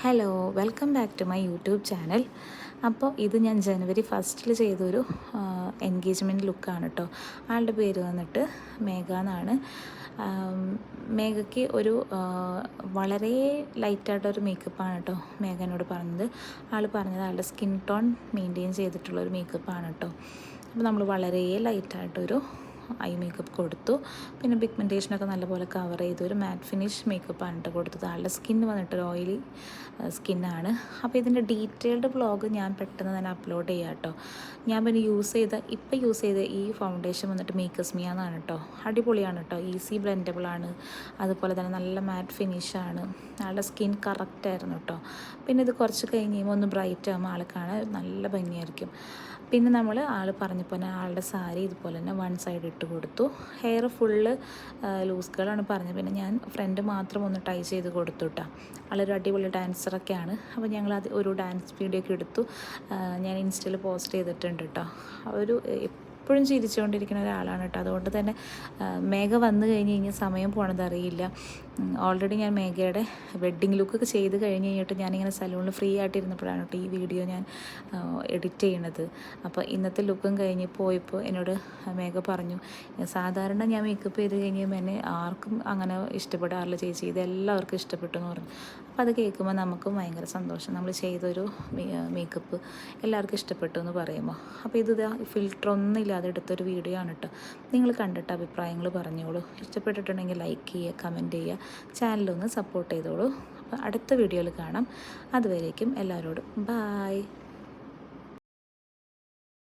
Hello, welcome back to my YouTube channel. അപ്പോൾ ഇത് ഞാൻ ജനുവരി 1 ചെയ്തൊരു എൻഗേജ്മെൻറ്റ് ലുക്കാണ് കേട്ടോ. ആളുടെ പേര് വന്നിട്ട് മേഘ എന്നാണ്. മേഘയ്ക്ക് ഒരു വളരെ ലൈറ്റായിട്ടൊരു മേക്കപ്പാണ് കേട്ടോ മേഘ എന്നോട് പറഞ്ഞത്. ആൾ പറഞ്ഞത് ആളുടെ സ്കിൻ ടോൺ മെയിൻറ്റെയിൻ ചെയ്തിട്ടുള്ളൊരു മേക്കപ്പാണ് കേട്ടോ. അപ്പോൾ നമ്മൾ വളരെ ലൈറ്റായിട്ടൊരു ഐ മേക്കപ്പ് കൊടുത്തു. പിന്നെ പിഗ്മെൻറ്റേഷനൊക്കെ നല്ലപോലെ കവർ ചെയ്തു. ഒരു മാറ്റ് ഫിനിഷ് മേക്കപ്പാണ് കേട്ടോ കൊടുത്തത്. ആളുടെ സ്കിൻ വന്നിട്ടൊരു ഓയിലി സ്കിന്നാണ്. അപ്പോൾ ഇതിൻ്റെ ഡീറ്റെയിൽഡ് വ്ളോഗ് ഞാൻ പെട്ടെന്ന് തന്നെ അപ്ലോഡ് ചെയ്യാം കേട്ടോ. ഞാൻ പിന്നെ ഇപ്പോൾ യൂസ് ചെയ്ത ഈ ഫൗണ്ടേഷൻ വന്നിട്ട് മേക്കേഴ്സ് മിയ എന്നാണ് കേട്ടോ. അടിപൊളിയാണ് കേട്ടോ, ഈസി ബ്ലെൻഡബിളാണ്. അതുപോലെ തന്നെ നല്ല മാറ്റ് ഫിനിഷാണ്. ആളുടെ സ്കിൻ കറക്റ്റായിരുന്നു കേട്ടോ. പിന്നെ ഇത് കുറച്ച് കഴിഞ്ഞ് കഴിയുമ്പോൾ ഒന്ന് ബ്രൈറ്റ് ആകുമ്പോൾ ആൾ കാണാൻ നല്ല ഭംഗിയായിരിക്കും. പിന്നെ നമ്മൾ ആൾ പറഞ്ഞപ്പോൾ തന്നെ ആളുടെ സാരി ഇതുപോലെ തന്നെ വൺ സൈഡ് ഇട്ട് കൊടുത്തു. ഹെയർ ഫുള്ള് ലൂസ് കേളാണ് പറഞ്ഞത്. പിന്നെ ഞാൻ ഫ്രണ്ട് മാത്രം ഒന്ന് ടൈ ചെയ്ത് കൊടുത്തു കേട്ടോ. ആളൊരു അടിപൊളി ഡാൻസറൊക്കെയാണ്. അപ്പോൾ ഞങ്ങളത് ഒരു ഡാൻസ് വീഡിയോ ഒക്കെ എടുത്തു. ഞാൻ ഇൻസ്റ്റയിൽ പോസ്റ്റ് ചെയ്തിട്ടുണ്ട് കേട്ടോ. ഒരു എപ്പോഴും ചിരിച്ചുകൊണ്ടിരിക്കുന്ന ഒരാളാണ് കേട്ടോ. അതുകൊണ്ട് തന്നെ മേഘ വന്നു കഴിഞ്ഞ് കഴിഞ്ഞാൽ സമയം പോകണത് അറിയില്ല. ഓൾറെഡി ഞാൻ മേഘയുടെ വെഡ്ഡിങ് ലുക്കൊക്കെ ചെയ്ത് കഴിഞ്ഞ് കഴിഞ്ഞിട്ട് ഞാനിങ്ങനെ സലൂണിൽ ഫ്രീ ആയിട്ടിരുന്നപ്പോഴാണ് കേട്ടോ ഈ വീഡിയോ ഞാൻ എഡിറ്റ് ചെയ്യണത്. അപ്പോൾ ഇന്നത്തെ ലുക്കും കഴിഞ്ഞ് പോയപ്പോൾ എന്നോട് മേഘ പറഞ്ഞു, സാധാരണ ഞാൻ മേക്കപ്പ് ചെയ്ത് കഴിഞ്ഞാൽ എന്നെ ആർക്കും അങ്ങനെ ഇഷ്ടപ്പെടാറില്ല ചേച്ചി, ഇതെല്ലാവർക്കും ഇഷ്ടപ്പെട്ടു എന്ന് പറഞ്ഞു. അപ്പോൾ അത് കേൾക്കുമ്പോൾ നമുക്കും ഭയങ്കര സന്തോഷം. നമ്മൾ ചെയ്തൊരു മേക്കപ്പ് എല്ലാവർക്കും ഇഷ്ടപ്പെട്ടു എന്ന് പറയുമ്പോൾ. അപ്പോൾ ഇത് ഫിൽറ്ററൊന്നും ഇല്ലാതെ എടുത്തൊരു വീഡിയോ ആണ് കേട്ടോ. നിങ്ങൾ കണ്ടിട്ട് അഭിപ്രായങ്ങൾ പറഞ്ഞോളൂ. ഇഷ്ടപ്പെട്ടിട്ടുണ്ടെങ്കിൽ ലൈക്ക് ചെയ്യുക, കമൻറ്റ് ചെയ്യുക, ചാനലൊന്ന് സപ്പോർട്ട് ചെയ്തോളൂ. അപ്പോൾ അടുത്ത വീഡിയോയിൽ കാണാം. അതുവരേക്കും എല്ലാവരോടും ബായ്.